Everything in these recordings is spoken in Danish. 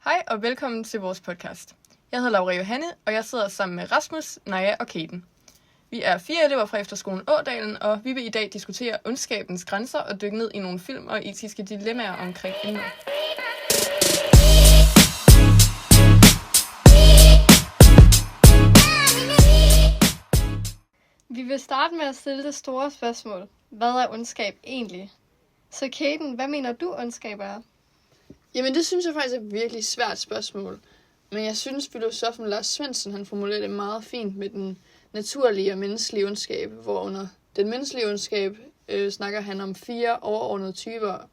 Hej og velkommen til vores podcast. Jeg hedder Laura Johanne, og jeg sidder sammen med Rasmus, Naja og Kaden. Vi er 4 elever fra efterskolen Ådalen, og vi vil i dag diskutere ondskabens grænser og dykke ned i nogle film og etiske dilemmaer omkring emnet. Vi vil starte med at stille det store spørgsmål. Hvad er ondskab egentlig? Så Kaden, hvad mener du ondskab er? Jamen det synes jeg faktisk er et virkelig svært spørgsmål. Men jeg synes, filosofen Lars Svendsen han formulerer det meget fint med den naturlige og menneskelige ondskab, hvor under den menneskelige ondskab snakker han om 4 overordnede typer.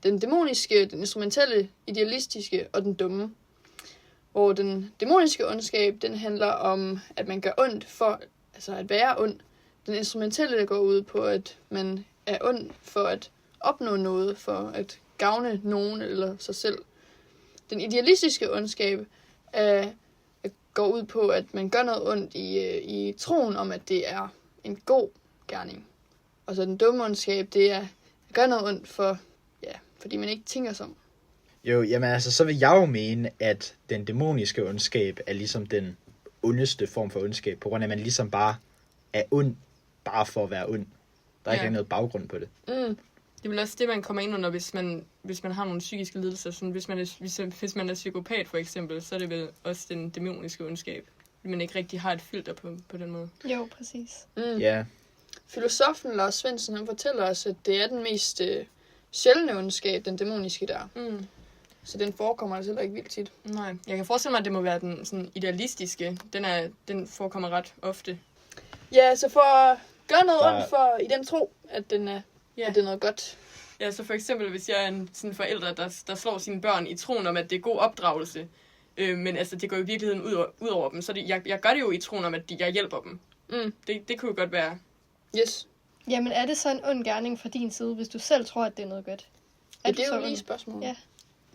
Den dæmoniske, den instrumentelle, idealistiske og den dumme. Hvor den dæmoniske ondskab, den handler om, at man gør ondt for at være ond. Den instrumentelle, der går ud på, at man er ond for at opnå noget, for at gavne nogen eller sig selv. Den idealistiske ondskab går ud på, at man gør noget ondt i troen om, at det er en god gerning. Og så den dumme ondskab, det er at gøre noget ondt fordi man ikke tænker sig om. Jo, jamen altså, så vil jeg jo mene, at den dæmoniske ondskab er ligesom den ondeste form for ondskab, på grund af, at man ligesom bare er ond, bare for at være ond. Der er ikke noget baggrund på det. Det er vel også det, man kommer ind under, hvis man har nogle psykiske lidelser. Sådan, hvis man er psykopat for eksempel, så er det vel også den dæmoniske ondskab. Fordi man ikke rigtig har et filter på den måde. Jo, præcis. Ja. Filosofen Lars Svendsen, han fortæller os, at det er den mest sjældne ondskab, den dæmoniske der. Så den forekommer altså heller ikke vildt tit. Nej, jeg kan forestille mig, at det må være den sådan idealistiske. Den forekommer ret ofte. Ja, så for at gøre noget ondt for i den tro, at den er, at det er noget godt. Ja, så for eksempel, hvis jeg er en sådan forælder, der slår sine børn i troen om, at det er god opdragelse, men altså, det går i virkeligheden ud over dem, så jeg gør det jo i troen om, at jeg hjælper dem. Det kunne jo godt være. Yes. Jamen, er det så en ond gerning fra din side, hvis du selv tror, at det er noget godt? Det er jo lige et spørgsmål.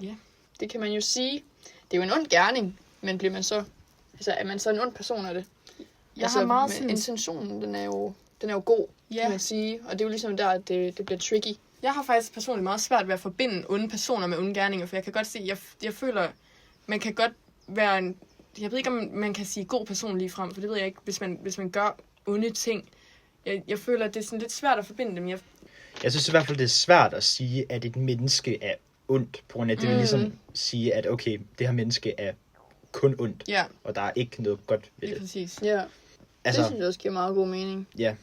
Ja. Det kan man jo sige. Det er jo en ond gerning, men bliver man så, er man så en ond person af det? Jeg har meget sådan... Intentionen, den er jo god, kan man sige. Og det er jo ligesom der, at det bliver tricky. Jeg har faktisk personligt meget svært ved at forbinde onde personer med onde gerninger, for jeg kan godt se, jeg føler, man kan godt være en... Jeg ved ikke, om man kan sige god person lige frem, for det ved jeg ikke, hvis man gør onde ting. Jeg føler, at det er sådan lidt svært at forbinde dem. Jeg synes i hvert fald, det er svært at sige, at et menneske er ondt, på grund af, det vil ligesom sige, at okay, det her menneske er kun ondt, og der er ikke noget godt ved det. Præcis. Ja, altså, det synes jeg også giver meget god mening. Ja.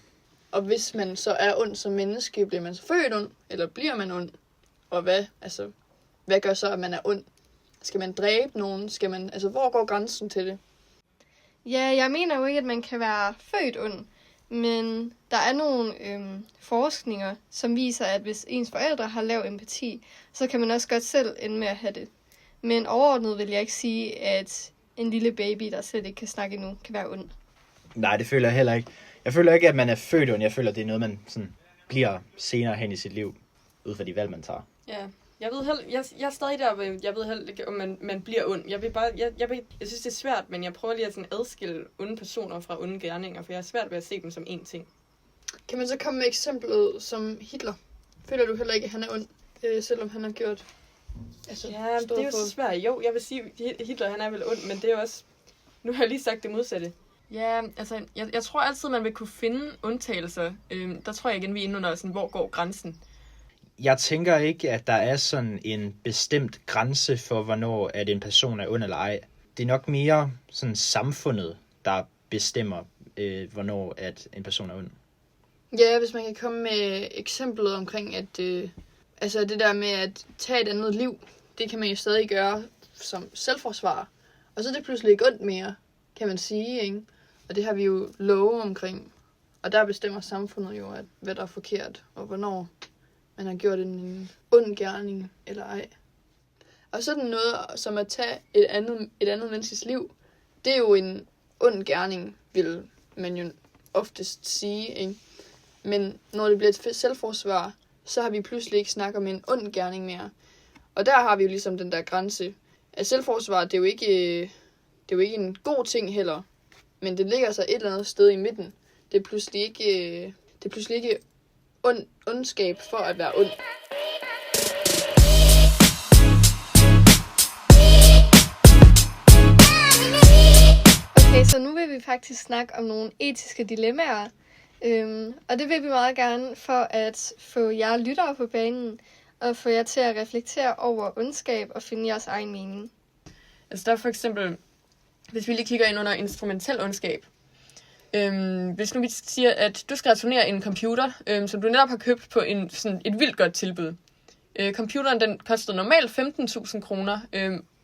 Og hvis man så er ond som menneske, bliver man så født ond, eller bliver man ond? Og hvad gør så, at man er ond? Skal man dræbe nogen? Hvor går grænsen til det? Ja, jeg mener jo ikke, at man kan være født ond. Men der er nogle forskninger, som viser, at hvis ens forældre har lav empati, så kan man også godt selv ende med at have det. Men overordnet vil jeg ikke sige, at en lille baby, der slet ikke kan snakke endnu, kan være ond. Nej, det føler jeg heller ikke. Jeg føler ikke, at man er født ond. Jeg føler, at det er noget, man sådan bliver senere hen i sit liv, ud fra de valg, man tager. Ja. Jeg er stadig der, jeg ved heller ikke, om man bliver ond. Jeg synes, det er svært, men jeg prøver lige at sådan adskille onde personer fra onde gerninger, for jeg er svært ved at se dem som én ting. Kan man så komme med eksemplet som Hitler? Føler du heller ikke, at han er ond, selvom han har gjort... det er jo så svært. Jo, jeg vil sige, at Hitler han er vel ond, men det er også... Nu har jeg lige sagt det modsatte. Ja, altså, jeg tror altid, man vil kunne finde undtagelser. Der tror jeg igen, vi er inde under sådan, hvor går grænsen. Jeg tænker ikke, at der er sådan en bestemt grænse for, hvornår at en person er ond eller ej. Det er nok mere sådan samfundet, der bestemmer, hvornår at en person er ond. Ja, hvis man kan komme med eksemplet omkring, at det der med at tage et andet liv, det kan man jo stadig gøre som selvforsvar. Og så er det pludselig ikke ondt mere, kan man sige, ikke? Og det har vi jo love omkring. Og der bestemmer samfundet jo, at hvad der er forkert, og hvornår man har gjort en ond gerning eller ej. Og sådan noget som at tage et andet menneskes liv, det er jo en ond gerning, vil man jo oftest sige, ikke? Men når det bliver et selvforsvar, så har vi pludselig ikke snakket om en ond gerning mere. Og der har vi jo ligesom den der grænse. At selvforsvar, det er jo ikke en god ting heller, men det ligger så et eller andet sted i midten. Det er pludselig ikke ondskab for at være ond. vi faktisk snakke om nogle etiske dilemmaer. Og det vil vi meget gerne for at få jer lyttere på banen, og få jer til at reflektere over ondskab og finde jeres egen mening. Altså der er for eksempel, hvis vi lige kigger ind under instrumentel ondskab. Hvis nu vi siger, at du skal returnere en computer, som du netop har købt på sådan et vildt godt tilbud. Computeren den kostede normalt 15.000 kroner,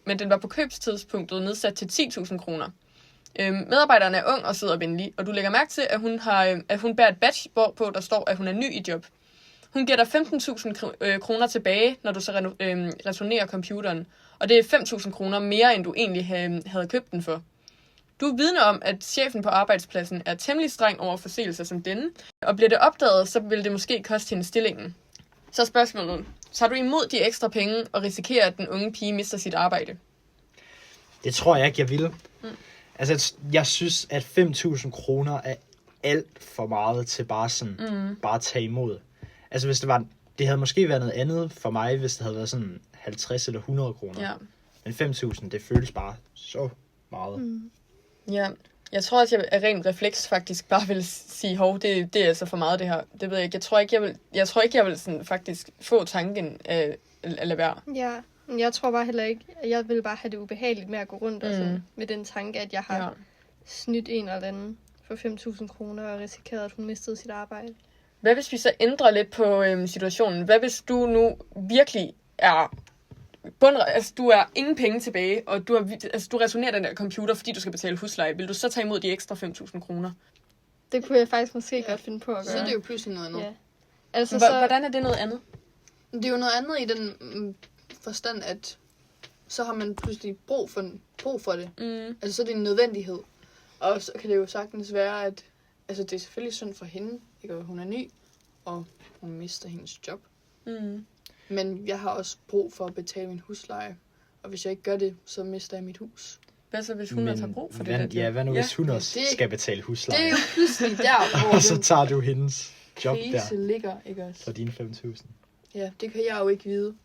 men den var på købstidspunktet nedsat til 10.000 kroner. Medarbejderen er ung og sød og venlig, og du lægger mærke til, at hun bærer et badge, hvorpå der står, at hun er ny i job. Hun giver dig 15.000 kroner tilbage, når du så returnerer computeren, og det er 5.000 kroner mere, end du egentlig havde købt den for. Du er vidne om, at chefen på arbejdspladsen er temmelig streng over forseelser som denne, og bliver det opdaget, så vil det måske koste hende stillingen. Så er spørgsmålet, tager du imod de ekstra penge og risikerer, at den unge pige mister sit arbejde? Det tror jeg ikke, jeg vil. Altså, jeg synes, at 5.000 kroner er alt for meget til bare at tage imod. Altså, hvis det havde måske været noget andet for mig, hvis det havde været sådan 50 eller 100 kroner. Ja. Men 5.000, det føles bare så meget. Ja, jeg tror også, jeg af ren refleks faktisk bare vil sige, hov, det er altså for meget det her. Det ved jeg ikke. Jeg tror ikke, jeg vil sådan faktisk få tanken at lade være. Ja, men jeg tror bare heller ikke, jeg vil bare have det ubehageligt med at gå rundt og sådan, med den tanke, at jeg har snydt en eller anden for 5.000 kroner og risikeret, at hun mistede sit arbejde. Hvad hvis vi så ændrer lidt på situationen? Hvad hvis du nu virkelig er du har ingen penge tilbage, og du returnerer den der computer, fordi du skal betale husleje. Vil du så tage imod de ekstra 5.000 kroner? Det kunne jeg faktisk måske godt finde på at gøre. Så er det jo pludselig noget andet. Ja. Altså, hvordan er det noget andet? Det er jo noget andet i den forstand, at så har man pludselig brug for det. Altså så er det en nødvendighed. Og så kan det jo sagtens være, at altså, det er selvfølgelig synd for hende, ikke? Og hun er ny, og hun mister hendes job. Men jeg har også brug for at betale min husleje. Og hvis jeg ikke gør det, så mister jeg mit hus. Hvad så, hvis hun også har brug for det? Ja, hvad nu, hvis hun også skal betale husleje? Det er jo pludselig der, hvor og så tager du hendes job der. Ligger, ikke også? For dine 5.000. Ja, det kan jeg jo ikke vide.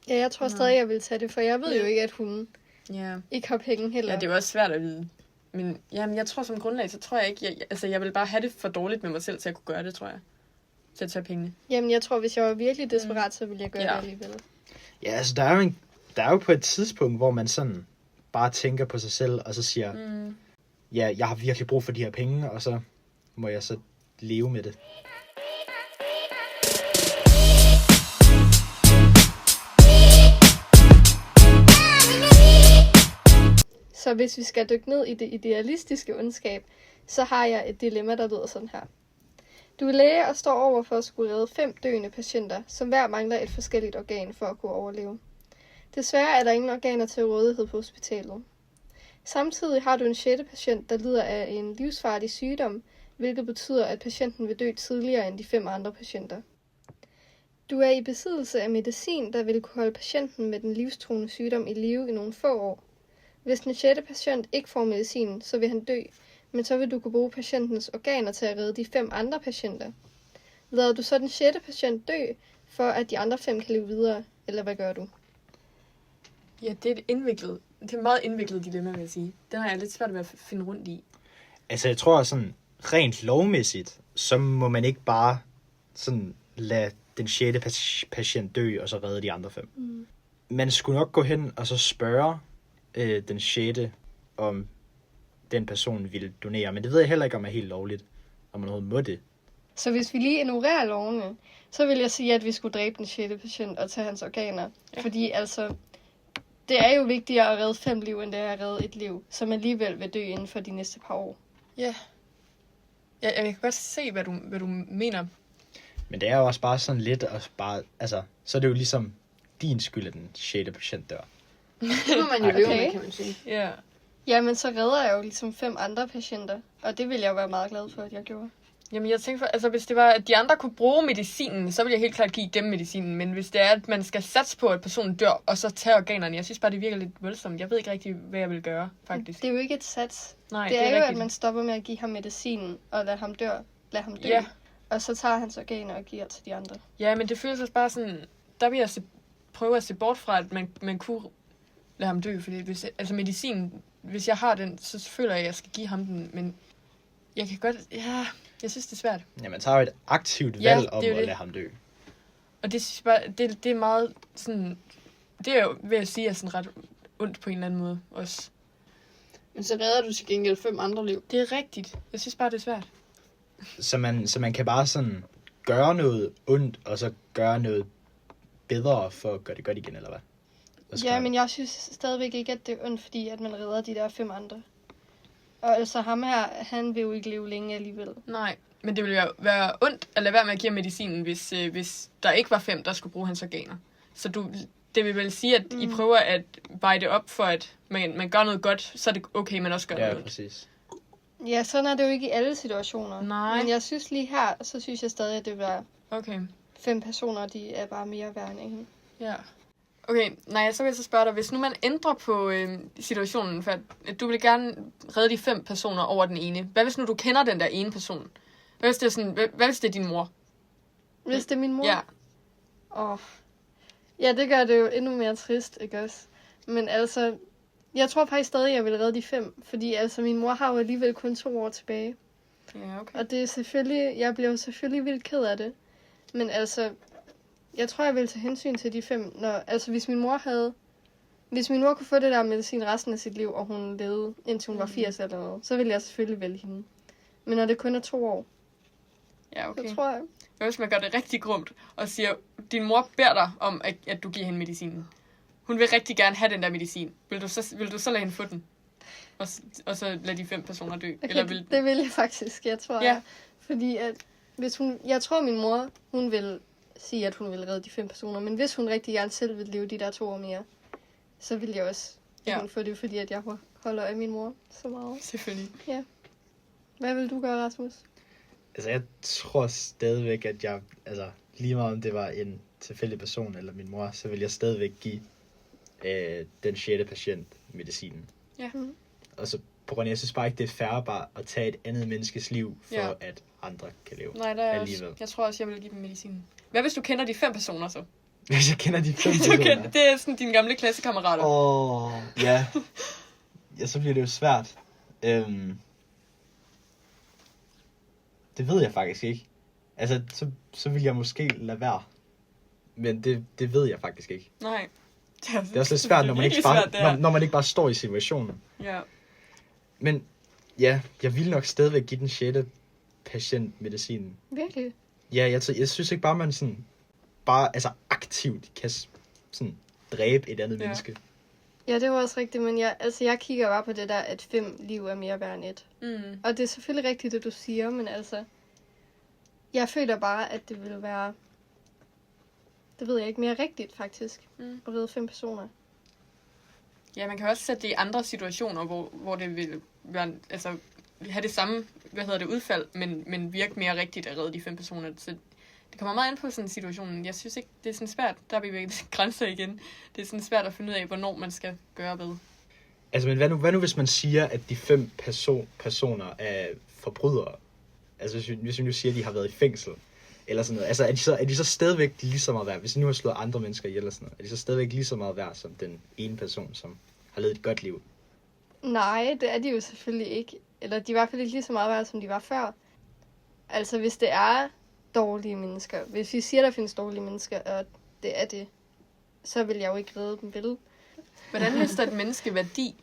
Ja, jeg tror stadig, jeg vil tage det, for jeg ved jo ikke, at hun ikke har penge heller. Ja, det er jo også svært at vide. Men jamen, jeg tror som grundlag, så tror jeg ikke, jeg vil bare have det for dårligt med mig selv til at kunne gøre det, tror jeg. Til at tage pengene. Jamen, jeg tror, hvis jeg var virkelig desperat, så ville jeg gøre det alligevel. Ja, altså, der er jo på et tidspunkt, hvor man sådan bare tænker på sig selv, og så siger, ja, jeg har virkelig brug for de her penge, og så må jeg så leve med det. Så hvis vi skal dykke ned i det idealistiske ondskab, så har jeg et dilemma, der lyder sådan her. Du er læge og står over for at skulle redde 5 døende patienter, som hver mangler et forskelligt organ for at kunne overleve. Desværre er der ingen organer til rådighed på hospitalet. Samtidig har du en 6. patient, der lider af en livsfarlig sygdom, hvilket betyder, at patienten vil dø tidligere end de 5 andre patienter. Du er i besiddelse af medicin, der vil kunne holde patienten med den livstruende sygdom i live i nogle få år. Hvis den 6. patient ikke får medicin, så vil han dø, men så vil du kunne bruge patientens organer til at redde de 5 andre patienter. Lader du så den 6. patient dø, for at de andre 5 kan leve videre, eller hvad gør du? Ja, det er et meget indviklet dilemma, vil jeg sige. Den har jeg lidt svært ved at finde rundt i. Altså, jeg tror sådan, rent lovmæssigt, så må man ikke bare sådan lade den 6. patient dø, og så redde de andre 5. Man skulle nok gå hen og så spørge den 6. om den person ville donere, men det ved jeg heller ikke, om er helt lovligt, om man overhovedet må det. Så hvis vi lige ignorerer lovene, så vil jeg sige, at vi skulle dræbe den 6. patient og tage hans organer. Ja. Fordi altså, det er jo vigtigere at redde 5 liv, end det er at redde 1 liv, som alligevel vil dø inden for de næste par år. Ja. Jeg kan godt se, hvad du mener. Men det er jo også bare sådan lidt, at bare, altså, så er det jo ligesom din skyld, at den 6. patient dør. Det må man jo leve med, kan man sige. Ja. Jamen, så redder jeg jo ligesom 5 andre patienter, og det vil jeg jo være meget glad for, at jeg gjorde. Jamen, jeg tænkte, altså hvis det var, at de andre kunne bruge medicinen, så ville jeg helt klart give dem medicinen. Men hvis det er, at man skal satse på, at personen dør, og så tage organerne, jeg synes bare, det virker lidt voldsomt. Jeg ved ikke rigtig, hvad jeg vil gøre, faktisk. Det er jo ikke et sats. Nej, det er jo, rigtigt. at man stopper med at give ham medicinen, og lade ham dø. Ja. Og så tager hans organer og giver til de andre. Ja, men det føles også bare sådan, der vil jeg prøve at se bort fra, at man kunne lade ham dø, fordi medicin, hvis jeg har den, så føler jeg, at jeg skal give ham den, men jeg kan godt, jeg synes, det er svært. Ja, man tager jo et aktivt valg om at lade ham dø. Og det synes bare, det er meget sådan, det er jo, vil jeg sige, er sådan ret ondt på en eller anden måde også. Men så redder du til gengæld 5 andre liv. Det er rigtigt. Jeg synes bare, det er svært. Så man kan bare sådan gøre noget ondt, og så gøre noget bedre for at gøre det godt igen, eller hvad? Ja, men jeg synes stadigvæk ikke, at det er ondt, fordi at man redder de der 5 andre. Og altså ham her, han vil jo ikke leve længe alligevel. Nej, men det ville jo være ondt at lade være med at give medicinen, hvis der ikke var 5, der skulle bruge hans organer. Så det vil vel sige, at I prøver at veje det op for, at man gør noget godt, så er det okay, man også gør noget ondt. Præcis. Ja, sådan er det jo ikke i alle situationer. Nej. Men jeg synes lige her, så synes jeg stadig, at det vil være Okay. 5 personer, de er bare mere værd end en. Ja. Okay, nej, så vil jeg så spørge dig, hvis nu man ændrer på situationen, for at du vil gerne redde de 5 personer over den ene. Hvad hvis nu du kender den der ene person? Hvad hvis det er, hvad hvis det er din mor? Hvis det er min mor? Ja. Ja, det gør det jo endnu mere trist, ikke også? Men altså, jeg tror faktisk stadig, jeg vil redde de 5, fordi altså min mor har jo alligevel kun 2 år tilbage. Ja, okay. Og det er selvfølgelig, jeg bliver jo selvfølgelig vildt ked af det. Men altså, jeg tror, jeg vil tage hensyn til de 5, hvis min mor kunne få det der medicin resten af sit liv, og hun levede indtil hun var 80 eller noget, så ville jeg selvfølgelig vælge hende. Men når det kun er 2 år, Ja, okay. så tror jeg. Hvad hvis man gør det rigtig grumt, og siger, din mor beder dig om, at du giver hende medicinen. Hun vil rigtig gerne have den der medicin. Vil du så lade hende få den? Og så lade de 5 personer dø? Okay, Eller det vil jeg faktisk, jeg tror. Ja. Fordi at jeg tror, min mor, hun vil sige, at hun vil redde de 5 personer. Men hvis hun rigtig gerne selv vil leve de der 2 år mere, så vil jeg også få det, fordi at jeg holder af min mor så meget. Selvfølgelig. Ja. Hvad vil du gøre, Rasmus? Altså, jeg tror stadigvæk, at jeg, lige meget om det var en tilfældig person eller min mor, så vil jeg stadigvæk give den 6. patient medicinen. Ja. Og så på grund af, jeg synes bare ikke, det er fair bare at tage et andet menneskes liv, for at andre kan leve. Nej, der er alligevel. også, jeg tror også, jeg vil give dem medicinen. Hvad hvis du kender de 5 personer så? Hvis jeg kender de 5 personer? Det er sådan dine gamle klassekammerater. Ja. Ja, så bliver det jo svært. Det ved jeg faktisk ikke. Altså, så vil jeg måske lade være. Men det ved jeg faktisk ikke. Nej. Det er også lidt svært, når man ikke bare står i situationen. Ja. Men ja, jeg vil nok stadigvæk give den 6. patient medicinen. Virkelig? Ja, jeg synes ikke bare, man sådan aktivt kan sådan dræbe et andet menneske. Ja, det var også rigtigt, men jeg kigger bare på det der, at 5 liv er mere værd end 1. Mm. Og det er selvfølgelig rigtigt, det du siger, men altså, jeg føler bare, at det vil være, det ved jeg ikke, mere rigtigt faktisk, at redde 5 personer. Ja, man kan også sætte det i andre situationer, hvor det vil være, have det samme, udfald, men virke mere rigtigt at redde de 5 personer. Så det kommer meget an på sådan en situation. Jeg synes ikke, det er sådan svært. Der er vi ved grænser igen. Det er sådan svært at finde ud af, hvornår man skal gøre hvad. Altså, men hvad nu hvis man siger, at de 5 personer er forbrydere? Altså, hvis vi nu siger, at de har været i fængsel, eller sådan noget. Altså, er de så stadigvæk lige så meget værd? Hvis de nu har slået andre mennesker ihjel eller sådan noget, er de så stadigvæk lige så meget værd som den ene person, som har levet et godt liv? Nej, det er de jo selvfølgelig ikke. Eller de er i hvert fald ikke lige så meget værd, som de var før. Altså, hvis det er dårlige mennesker. Hvis vi siger, der findes dårlige mennesker, og det er det, så vil jeg jo ikke redde dem, vel? Hvordan mister et menneske værdi?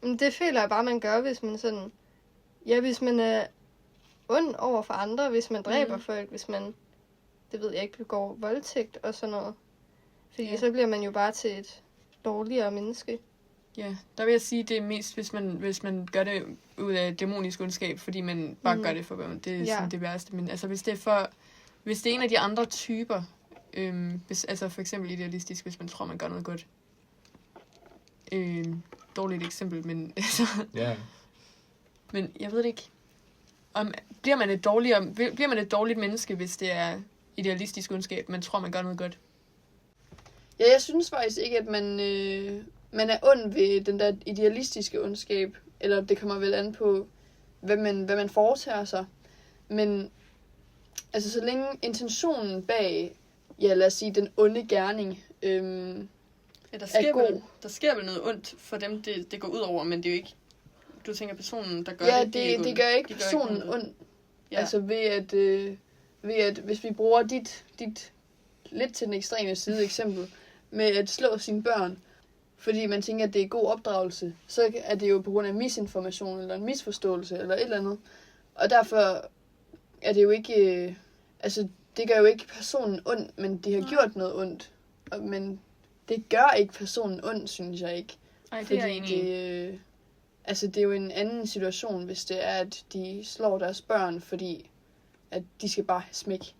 Det føler jeg bare, man gør, hvis man sådan... Ja, hvis man er ond over for andre, hvis man dræber folk, hvis man, det ved jeg ikke, begår voldtægt og sådan noget. Fordi så bliver man jo bare til et dårligere menneske. Ja, der vil jeg sige, det er mest, hvis man gør det ud af dæmonisk ondskab, fordi man bare gør det for børn. Det er sådan det værste. Men altså, hvis det er en af de andre typer, for eksempel idealistisk, hvis man tror, man gør noget godt. Dårligt eksempel, men altså... Ja. Men jeg ved det ikke. Bliver man et dårligt menneske, hvis det er idealistisk ondskab, man tror, man gør noget godt? Ja, jeg synes faktisk ikke, at man er ond ved den der idealistiske ondskab, eller det kommer vel an på, hvad man foretager sig. Men altså, så længe intentionen bag, ja, lad os sige, den onde gerning, Ja, god. Der sker vel noget ondt for dem, det går ud over, men det er jo ikke... Du tænker, personen, der gør det gør ikke personen ondt. Ja. Altså ved at hvis vi bruger dit lidt til den ekstreme side eksempel, med at slå sine børn, fordi man tænker, at det er god opdragelse, så er det jo på grund af misinformation, eller en misforståelse, eller et eller andet. Og derfor er det jo ikke... det gør jo ikke personen ondt, men de har gjort noget ondt. Men det gør ikke personen ondt, synes jeg ikke. Ej, det er jeg enig i. Det er jo en anden situation, hvis det er, at de slår deres børn, fordi at de skal bare have smæk.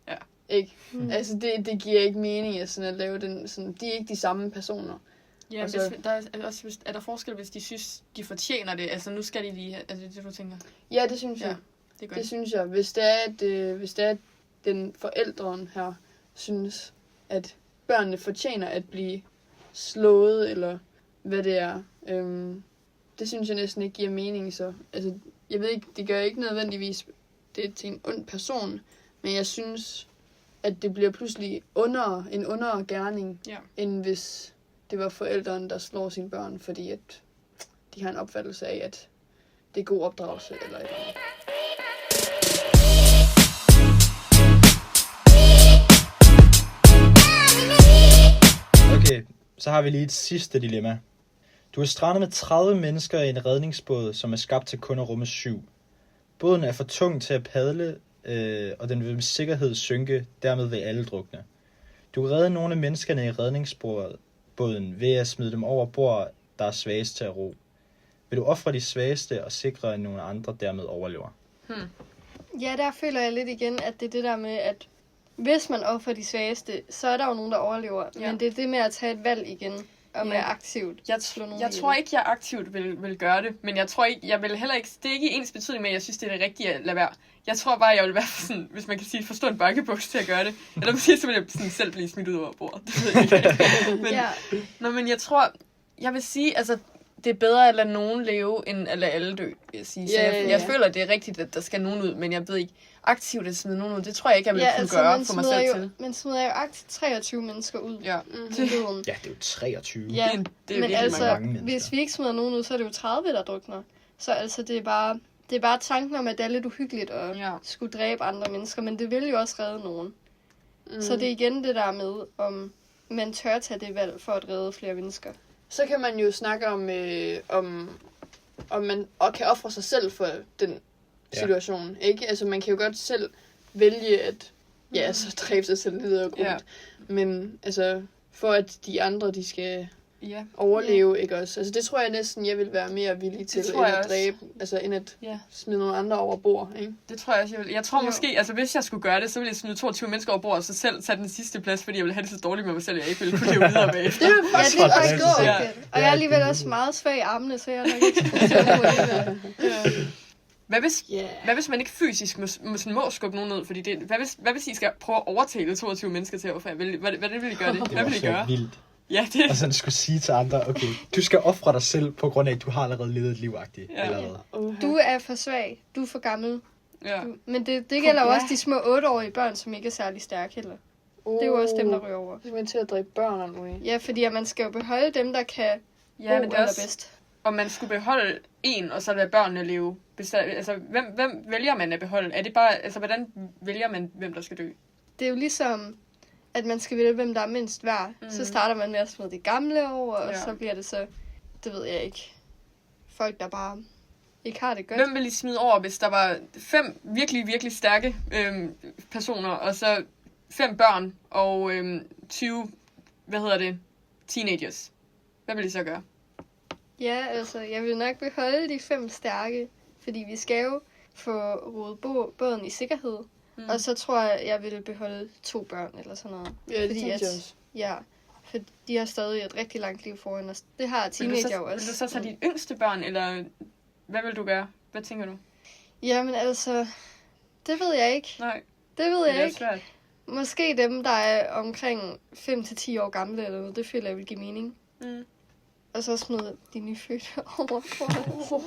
Ja. Ikke? Altså, det giver ikke mening at lave den... Sådan, de er ikke de samme personer. Ja, er der forskel, hvis de synes, de fortjener det? Altså, nu skal de lige... Altså, det du tænker? Ja, det synes jeg. Det synes jeg. Hvis det er, at den forældren her synes, at børnene fortjener at blive slået, eller hvad det er, det synes jeg næsten ikke giver mening. Så, altså, jeg ved ikke, det gør ikke nødvendigvis det til en ond person, men jeg synes, at det bliver pludselig en ondere gerning, end hvis det var forældrene, der slår sine børn, fordi at de har en opfattelse af, at det er god opdragelse, eller et eller andet. Okay, så har vi lige et sidste dilemma. Du er strandet med 30 mennesker i en redningsbåd, som er skabt til kun at rumme 7. Båden er for tung til at padle, og den vil med sikkerhed synke, dermed vil alle drukne. Du kan redde nogle af menneskerne i redningsbåden ved at smide dem over bord, der er svagest til at ro. Vil du ofre de svageste og sikre, at nogle andre dermed overlever? Ja, der føler jeg lidt igen, at det er det der med, at hvis man offrer de svageste, så er der jo nogen, der overlever. Ja. Men det er det med at tage et valg igen, og med aktivt slå nogen Jeg tror ikke, jeg aktivt vil gøre det, men jeg tror ikke, jeg vil heller ikke, det er ikke ens betydning med, at jeg synes, det er det rigtige at lade være. Jeg tror bare, jeg vil være sådan, hvis man kan sige, forstå en bankebuks til at gøre det. Eller måske så vil jeg sådan selv blive smidt ud over bordet. Det ved jeg ikke. Men jeg tror, jeg vil sige, altså, det er bedre at lade nogen leve, end at lade alle dø, vil jeg sige. Så jeg føler, at det er rigtigt, at der skal nogen ud, men jeg ved ikke, aktivt at smide nogen ud, det tror jeg ikke, jeg vil kunne gøre for mig selv til. Man smider jo aktivt 23 mennesker ud. Ja. Til døden. Ja, det er jo 23. Ja, det er men altså, mange mennesker. Hvis vi ikke smider nogen ud, så er det jo 30, der drukner. Så altså, det er bare tanken om, at det er lidt uhyggeligt at skulle dræbe andre mennesker, men det vil jo også redde nogen. Så det er igen det der med, om man tør tage det valg for at redde flere mennesker. Så kan man jo snakke om man kan ofre sig selv for den situation, ikke? Altså, man kan jo godt selv vælge at så dræbe sig selv ned og grund. Ja. Men altså, for at de andre, de skal overleve, ikke også? Altså, det tror jeg næsten, jeg vil være mere villig til, end at dræbe, altså, end at smide nogle andre over bord, ikke? Det tror jeg også, jeg vil. Jeg tror måske, altså, hvis jeg skulle gøre det, så ville jeg smide 22 mennesker over bord, og så selv tage den sidste plads, fordi jeg ville have det så dårligt med mig selv, at jeg ikke ville kunne leve videre med. Det er faktisk godt. Ja. Og jeg er alligevel også meget svag i armene, så jeg er nok ikke Hvad hvis man ikke fysisk må skubbe nogen ned? Fordi hvad hvis I skal prøve at overtale 22 mennesker til at ofre? Hvad vil I gøre det? Hvad vil I gøre? Vildt. Ja, det. Og sådan skulle sige til andre, okay, du skal ofre dig selv på grund af, at du har allerede levet et liv-agtigt. Du er for svag. Du er for gammel. Ja. Men det gælder jo også de små 8-årige børn, som ikke er særlig stærke heller. Det er jo også dem, der ryger over. Det er til at dræbe børn nu. Ja, fordi at man skal jo beholde dem, der kan bo allerbedst. Og man skulle beholde en, og så lade børnene leve. Altså, hvem vælger man at beholde? Er det bare, altså, hvordan vælger man, hvem der skal dø? Det er jo ligesom, at man skal vælge, hvem der er mindst værd. Så starter man med at smide det gamle over, og så bliver det så, det ved jeg ikke, folk, der bare ikke har det godt. Hvem vil I smide over, hvis der var 5 virkelig, virkelig stærke personer, og så 5 børn og 20, teenagers? Hvad vil I så gøre? Ja, altså, jeg vil nok beholde de 5 stærke, fordi vi skal jo få rodet båden i sikkerhed. Og så tror jeg vil beholde 2 børn eller sådan noget. Ja, det synes jeg også. Ja, for de har stadig et rigtig langt liv foran os. Det har teenager også. Vil du så tage dine yngste børn, eller hvad vil du gøre? Hvad tænker du? Jamen altså, det ved jeg ikke. Nej, det ved jeg ikke. Svært. Måske dem, der er omkring 5-10 år gamle eller noget, det føler jeg vil give mening. Og så smide de nyfødte over for.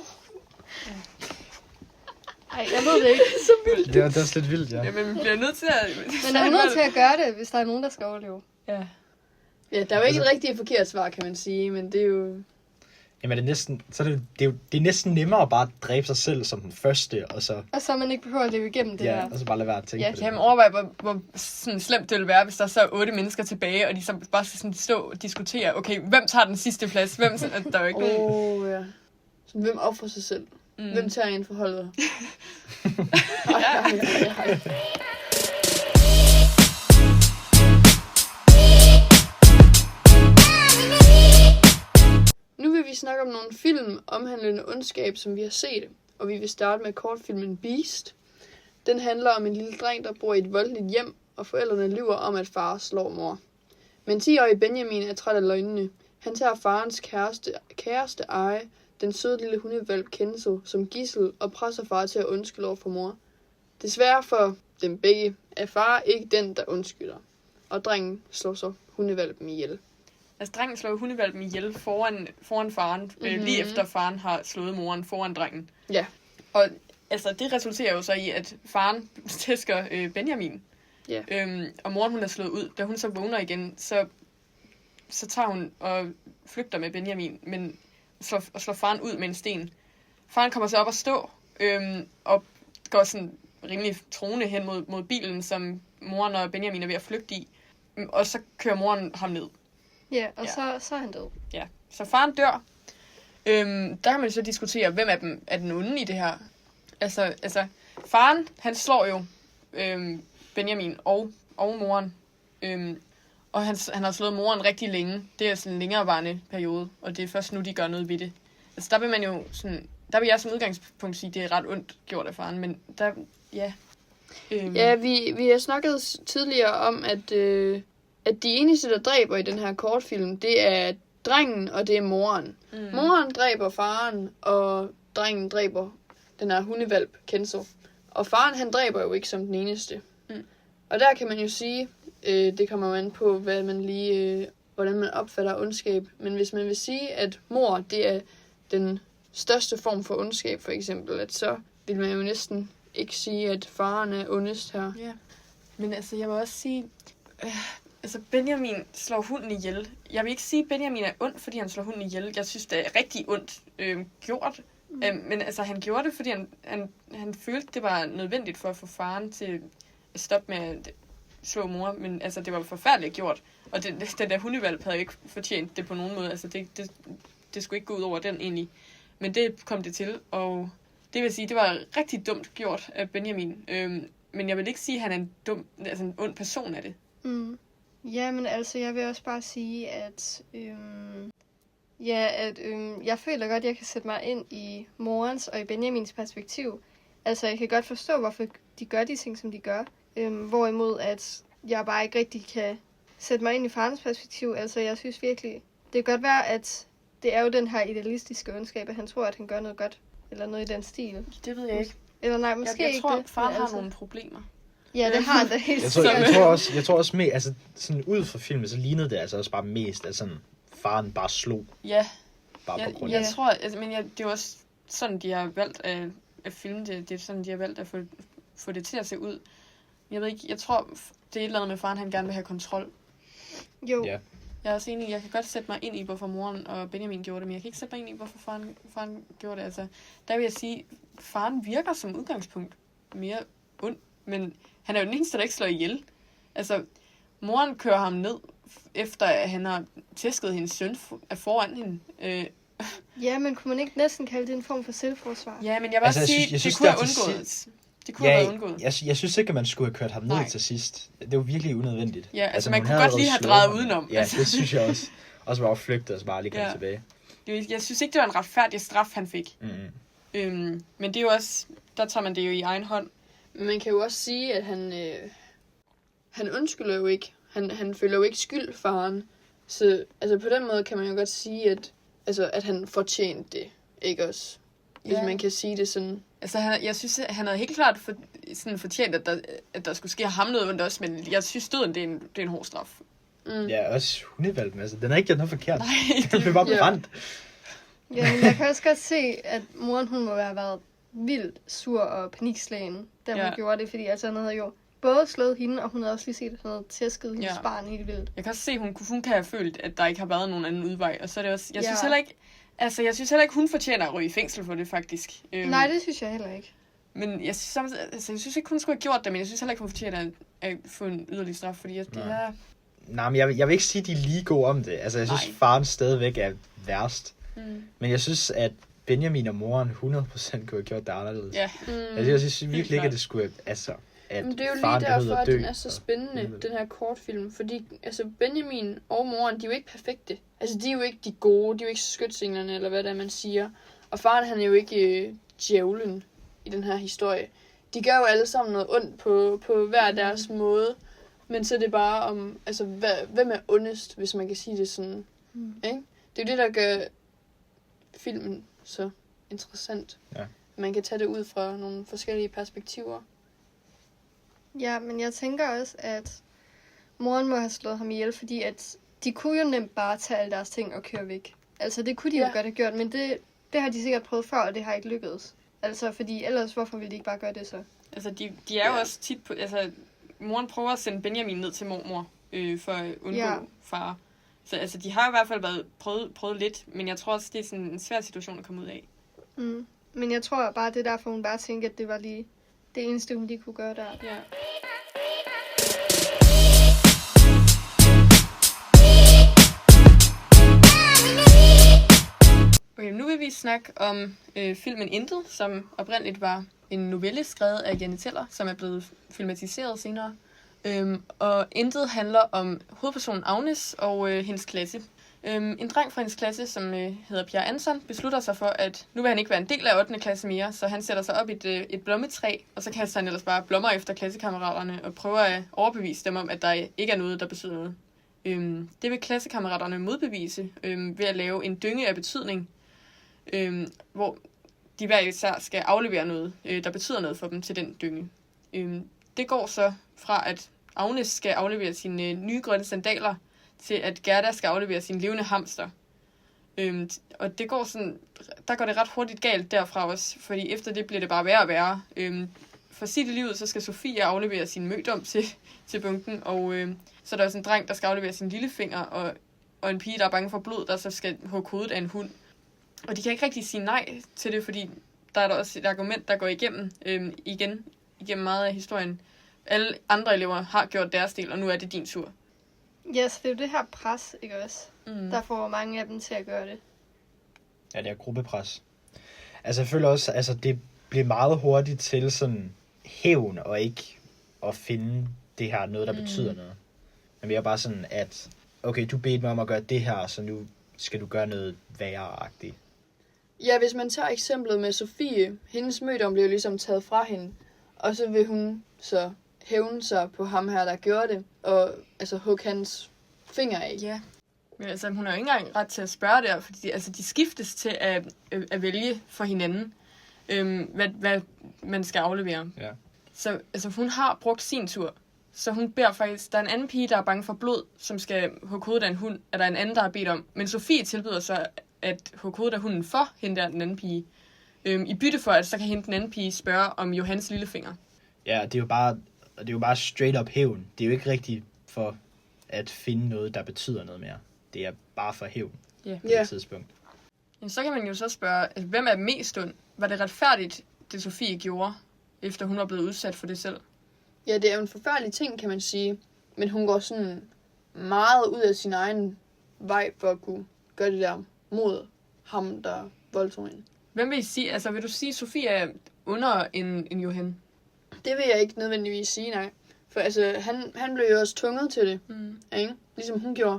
Ej, jeg ved det ikke. Så vildt. Det er også lidt vildt, ja. Jamen, vi bliver nødt til at... Men er nødt til at gøre det, hvis der er nogen, der skal overleve. Ja. Ja, der er jo ikke et rigtigt forkert svar, kan man sige, men det er jo... Jamen, det er næsten nemmere at bare dræbe sig selv som den første, og så... Og så man ikke behøver at leve igennem det Ja, der. og så bare lade være at tænke Ja, på det. Kan man overveje, hvor sådan slemt det ville være, hvis der så er 8 mennesker tilbage, og de så bare skal sådan stå og diskutere, okay, hvem tager den sidste plads? Hvem, der er jo ikke nogen... Ja. Så hvem offrer sig selv? Mm. Hvem tager en for holdet? Nu vil vi snakke om nogle film omhandlende ondskab, som vi har set, og vi vil starte med kortfilmen Beast. Den handler om en lille dreng, der bor i et voldeligt hjem, og forældrene lyver om, at far slår mor. Men 10-årige Benjamin er træt af løgnene. Han tager farens kæreste Eje, den søde lille hundehvalp Kenzo, som gidsel og presser far til at undskylde over for mor. Desværre for dem begge er far ikke den, der undskylder, og drengen slår så hundehvalpen ihjel. Altså, drengen slår hundevalpen ihjel foran faren, lige efter faren har slået moren foran drengen. Ja. Og altså, det resulterer jo så i, at faren tæsker Benjamin. Ja. Og moren, hun er slået ud. Da hun så vågner igen, så tager hun og flygter med Benjamin, men slår faren ud med en sten. Faren kommer så op og stå, og går sådan rimelig troende hen mod bilen, som moren og Benjamin er ved at flygte i. Og så kører moren ham ned. Ja, og så er han død. Ja, så faren dør. Der kan man så diskutere, hvem af dem er den onde i det her. Altså faren, han slår jo Benjamin og moren. Og han har slået moren rigtig længe. Det er sådan en længerevarende periode, og det er først nu, de gør noget ved det. Altså der vil man jo sådan... Der vil jeg som udgangspunkt sige, at det er ret ondt gjort af faren, men der... Ja. Ja, vi har snakket tidligere om, at de eneste, der dræber i den her kortfilm, det er drengen, og det er moren. Moren dræber faren, og drengen dræber den her hundevalp, Kenzo. Og faren, han dræber jo ikke som den eneste. Og der kan man jo sige, det kommer man an på, hvordan man opfatter ondskab. Men hvis man vil sige, at mor, det er den største form for ondskab, for eksempel, at så vil man jo næsten ikke sige, at faren er ondest her. Ja. Men altså, jeg vil også sige... Altså, Benjamin slår hunden ihjel. Jeg vil ikke sige, at Benjamin er ond, fordi han slår hunden ihjel. Jeg synes, det er rigtig ondt gjort. Men altså, han gjorde det, fordi han følte, det var nødvendigt for at få faren til at stoppe med at slå mor. Men altså, det var forfærdeligt gjort. Og den der hundevalp havde ikke fortjent det på nogen måde. Altså, det skulle ikke gå ud over den egentlig. Men det kom det til, og det vil sige, det var rigtig dumt gjort af Benjamin. Men jeg vil ikke sige, at han er en ond person af det. Ja, men altså, jeg vil også bare sige, at jeg føler godt, at jeg kan sætte mig ind i morens og i Benjamins perspektiv. Altså, jeg kan godt forstå, hvorfor de gør de ting, som de gør. Hvorimod, at jeg bare ikke rigtig kan sætte mig ind i farens perspektiv. Altså, jeg synes virkelig, det kan godt være, at det er jo den her idealistiske ondskab, at han tror, at han gør noget godt. Eller noget i den stil. Det ved jeg ikke. Eller nej, måske jeg ikke tror, det. far har nogle problemer. Ja, det har han da helt Jeg tror også med, altså sådan ud fra filmen, så lignede det altså også bare mest, at sådan faren bare slog. Ja. Bare på grund Jeg tror, altså, men det er jo også sådan, de har valgt at filme det. Det er sådan, de har valgt at få det til at se ud. Jeg ved ikke, jeg tror, det er et eller andet med faren, han gerne vil have kontrol. Jo. Ja. Jeg er også enig, jeg kan godt sætte mig ind i, hvorfor moren og Benjamin gjorde det, men jeg kan ikke sætte mig ind i, hvorfor faren gjorde det. Altså, der vil jeg sige, faren virker som udgangspunkt mere ond, men han er jo den eneste, der ikke slår ihjel. Altså, moren kører ham ned, efter at han har tæsket hendes søn foran hende. Ja, men kunne man ikke næsten kalde det en form for selvforsvar? Ja, men jeg vil også sige, det kunne have undgået. Det kunne have været undgået. Jeg synes ikke, at man skulle have kørt ham ned til sidst. Det var virkelig unødvendigt. Ja, altså man kunne godt lige have drejet udenom. Ja, det synes jeg også. Og så bare flygtet og så bare lige komme tilbage. Jeg synes ikke, det var en retfærdig straf, han fik. Men det er jo også, der tager man det jo i egen hånd. Men man kan jo også sige, at han undskylder jo ikke. Han føler jo ikke skyld, faren. Så altså, på den måde kan man jo godt sige, at han fortjente det. Ikke også? Hvis man kan sige det sådan. Altså, jeg synes, han havde helt klart fortjent, at der skulle ske ham noget ondt også, men jeg synes, døden, det er en hård straf. Ja, også hundevalpen, altså. Den har ikke gjort noget forkert. Nej, den blev bare brændt. Ja, men jeg kan også godt se, at moren, hun må have været vildt sur og panikslagen, da hun gjorde det, fordi altså, han havde jo både slået hende, og hun havde også lige set sådan noget tæsket hendes Ja. barn helt vildt. Jeg kan også se, at hun kan have følt, at der ikke har været nogen anden udvej. Og så er det også... Jeg Ja. synes heller ikke, hun fortjener at ryge i fængsel for det, faktisk. Nej, det synes jeg heller ikke. Men jeg synes ikke, hun skulle have gjort det, men jeg synes heller ikke, hun fortjener at få en yderligere straf, fordi det Nej. er... Nej, men jeg vil ikke sige, at de er lige gode om det. Altså, jeg synes, Nej. faren stadigvæk er værst. Mm. Men jeg synes, at Benjamin og moren 100% kunne have gjort det anderledes. Ja, Altså, jeg synes virkelig ikke, klart. at det skulle... Altså, at Men det er jo faren lige behøvede derfor, at at dø. den er så spændende, den her kortfilm. Fordi altså Benjamin og moren, de er jo ikke perfekte. Altså, de er jo ikke de gode, de er jo ikke skytsenglerne, eller hvad det er, man siger. Og faren, han er jo ikke djævlen i den her historie. De gør jo alle sammen noget ondt på hver deres måde. Men så er det bare om, altså, hvem er ondest, hvis man kan sige det sådan. Ikke? Det er jo det, der gør filmen så interessant. Ja. Man kan tage det ud fra nogle forskellige perspektiver. Ja, men jeg tænker også, at moren må have slået ham ihjel, fordi at de kunne jo nemt bare tage alle deres ting og køre væk. Altså, det kunne de jo Ja. godt have gjort, men det har de sikkert prøvet før, og det har ikke lykkedes. Altså, fordi ellers, hvorfor ville de ikke bare gøre det så? altså de er jo også tit på... Altså, moren prøver at sende Benjamin ned til mormor, for at undgå far. Så altså, de har i hvert fald prøvet lidt, men jeg tror også, det er sådan en svær situation at komme ud af. Mm. Men jeg tror bare, det er derfor, hun bare tænkte, at det var lige det eneste, hun lige kunne gøre der. Ja. Okay, nu vil vi snakke om filmen Intet, som oprindeligt var en novelle skrevet af Janne Teller, som er blevet filmatiseret senere. Og Intet handler om hovedpersonen Agnes og hendes klasse. En dreng fra hendes klasse, som hedder Pierre Anson, beslutter sig for, at nu vil han ikke være en del af 8. klasse mere, så han sætter sig op i et blommetræ, og så kaster han ellers bare blommer efter klassekammeraterne og prøver at overbevise dem om, at der ikke er noget, der betyder noget. Det vil klassekammeraterne modbevise ved at lave en dynge af betydning, hvor de hver især skal aflevere noget, der betyder noget for dem til den dynge. Det går så fra, at Agnes skal aflevere sine nye grønne sandaler, til at Gerda skal aflevere sin levende hamster. Og det går sådan, der går det ret hurtigt galt derfra også, fordi efter det bliver det bare værre og værre. For sit i livet, så skal Sofie aflevere sin mødom til bunken, og så er der også en dreng, der skal aflevere sin lillefinger, og en pige, der er bange for blod, der så skal hugge hovedet af en hund. Og de kan ikke rigtig sige nej til det, fordi der er der også et argument, der går igennem igennem meget af historien. Alle andre elever har gjort deres del, og nu er det din tur. Ja, så det er jo det her pres, ikke også? Der får mange af dem til at gøre det. Ja, det er gruppepres. Altså, jeg føler også, altså, det bliver meget hurtigt til sådan hævn, og ikke at finde det her noget, der betyder noget. Men vi er bare sådan, at okay, du bedte mig om at gøre det her, så nu skal du gøre noget værre-agtigt. Ja, hvis man tager eksemplet med Sofie, hendes mødom blev ligesom taget fra hende, og så vil hun så hævne sig på ham her, der gjorde det, og altså hugge hans finger af. Ja. Men altså, hun har jo ikke engang ret til at spørge der, fordi altså, de skiftes til at vælge for hinanden, hvad man skal aflevere. Ja. Så altså, hun har brugt sin tur. Så hun beder faktisk, der er en anden pige, der er bange for blod, som skal hugge hovedet af en hund, er der en anden, der har bedt om. Men Sofie tilbyder så at hugge hovedet af hunden for hende der, den anden pige. I bytte for, at så kan hende den anden pige spørge om Johans lillefinger. Ja, det er jo bare straight up hævn. Det er jo ikke rigtigt for at finde noget, der betyder noget mere. Det er bare for hævn på det tidspunkt. Men så kan man jo så spørge, altså, hvem er mest ond? Var det retfærdigt, det Sofie gjorde, efter hun var blevet udsat for det selv? Ja, det er jo en forfærdelig ting, kan man sige. Men hun går sådan meget ud af sin egen vej for at kunne gøre det der mod ham, der voldtog hende. Hvem vil I sige? Altså, vil du sige, at Sofie er under en Johan? Det vil jeg ikke nødvendigvis sige, nej. For altså, han blev jo også tvunget til det, ikke? Ligesom hun gjorde.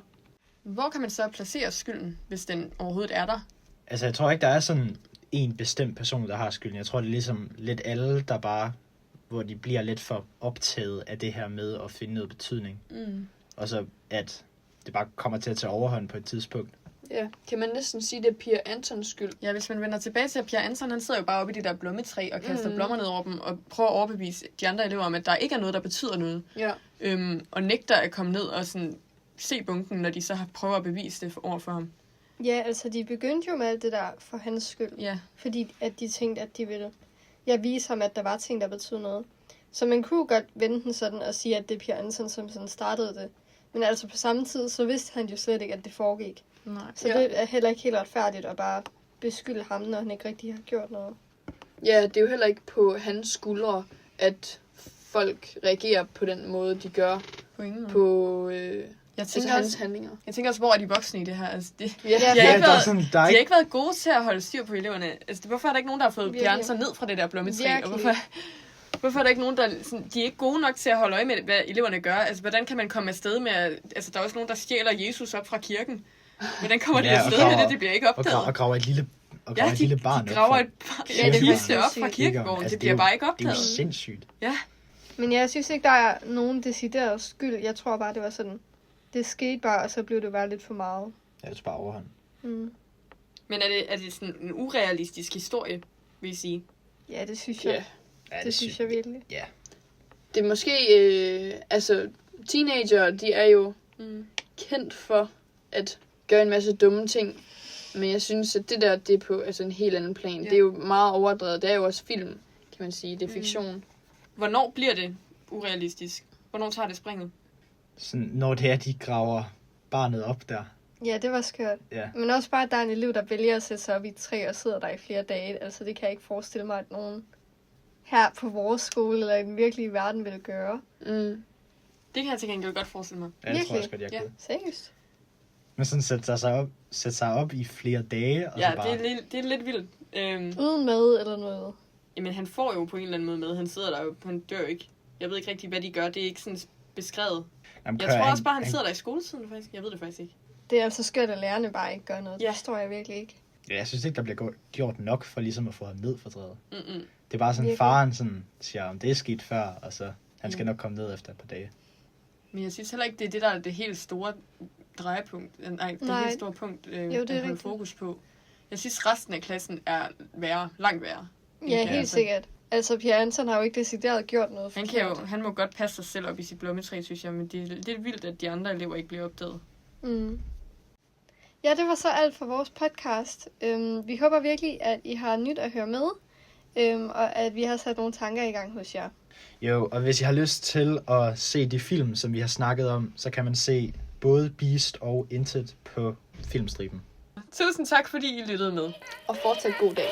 Hvor kan man så placere skylden, hvis den overhovedet er der? Altså, jeg tror ikke, der er sådan en bestemt person, der har skylden. Jeg tror, det er ligesom lidt alle, der bare, hvor de bliver lidt for optaget af det her med at finde noget betydning. Og så, at det bare kommer til at tage overhånd på et tidspunkt. Ja, kan man næsten sige, det er Pia Antons skyld. Ja, hvis man vender tilbage til Pierre Anson, han sidder jo bare oppe i det der blommetræ og kaster blommer ned over dem, og prøver at overbevise de andre elever om, at der ikke er noget, der betyder noget. Ja. Og nægter at komme ned og sådan se bunken, når de så prøver at bevise det over for ham. Ja, altså de begyndte jo med alt det der for hans skyld. Ja. Fordi at de tænkte, at de ville vise ham, at der var ting, der betød noget. Så man kunne godt vende den sådan og sige, at det er Pia Andersen, som sådan startede det. Men altså på samme tid, så vidste han jo slet ikke, at det foregik. Nej. Så det er heller ikke helt retfærdigt at bare beskylde ham, når han ikke rigtig har gjort noget. Ja, det er jo heller ikke på hans skuldre, at folk reagerer på den måde, de gør På ingen måde. på Jeg tænker, hans også, handlinger. jeg tænker også, hvor er de voksne i det her? Altså, det, Ja, de, har Ja, ikke der er været, sådan, de der er har ikke... ikke været gode til at holde styr på eleverne. Altså, hvorfor er der ikke nogen, der har fået Virkelig. bjørnet sig ned fra det der blommetræ? Og Virkelig. hvorfor er der ikke nogen, der... Sådan, de er ikke gode nok til at holde øje med, hvad eleverne gør. Altså, hvordan kan man komme afsted med... Altså, der er også nogen, der stjæler Jesus op fra kirken. Hvordan kommer de Ja, og afsted med graver- det? Det bliver ikke opdaget. Og graver et lille, et lille barn de op graver for- et Ja, det er kiste sindssygt. op fra kirkegården. Altså, Det bliver bare ikke Det er jo opdaget. sindssygt. Men jeg synes ikke, der er nogen decideret skyld. Jeg tror bare, det var sådan... Det skete bare, og så blev det bare lidt for meget. Ja, det er bare overhånd. Mm. Men er det sådan en urealistisk historie, vil jeg sige? Ja, det synes jeg. Ja, Ja, Det synes jeg virkelig. Ja. det er måske... altså, teenager, de er jo kendt for at gøre en masse dumme ting. Men jeg synes, at det der, det er på altså, en helt anden plan. Ja. Det er jo meget overdrevet. Det er jo også film, kan man sige. Det er fiktion. Hvornår bliver det urealistisk? Hvornår tager det springet? Sådan, når det er, de graver barnet op der. Ja, det var skørt. Ja. Men også bare, at der er en elev, der vælger at sætte sig op i et træ og sidder der i flere dage. Altså, det kan jeg ikke forestille mig, at nogen her på vores skole eller i den virkelige verden vil gøre. Mm. Det kan jeg til gengæld godt forestille mig. Ja, det tror jeg Virkelig? også godt, jeg Ja. kunne. Seriøst? Men sådan sætte sig op i flere dage, og Ja, så bare... det er lidt vildt. Uden mad eller noget? Jamen, han får jo på en eller anden måde med. Han sidder der jo, han dør jo ikke. Jeg ved ikke rigtig, hvad de gør. Det er ikke sådan beskrevet. Jamen, Jeg tror også bare, han sidder der i skoletiden, faktisk. Jeg ved det faktisk ikke. Det er altså skørt, at lærerne bare ikke gør noget. Ja. Det forstår jeg virkelig ikke. Ja, jeg synes ikke, der bliver gjort nok for ligesom at få ham ned for træet. Mm-mm. Det er bare sådan, Virkelig. faren sådan siger, om det er sket før, og så han skal nok komme ned efter et par dage. Men jeg synes heller ikke, det er det, der er det helt store drejepunkt. Nej, det Nej. helt store punkt, Jo, det er at holde rigtigt. fokus på. Jeg synes, resten af klassen er værre. Langt værre. Ja, Pia helt Andersen. sikkert. Altså, Pia Andersen har jo ikke decideret gjort noget Han må godt passe sig selv op i sit blommetræ, synes jeg. Men det er lidt vildt, at de andre elever ikke bliver opdaget. Mm. Ja, det var så alt for vores podcast. Vi håber virkelig, at I har nyt at høre med, og at vi har sat nogle tanker i gang hos jer. Jo, og hvis I har lyst til at se de film, som vi har snakket om, så kan man se både Beast og Intet på Filmstriben. Tusind tak, fordi I lyttede med. Og fortsat god dag.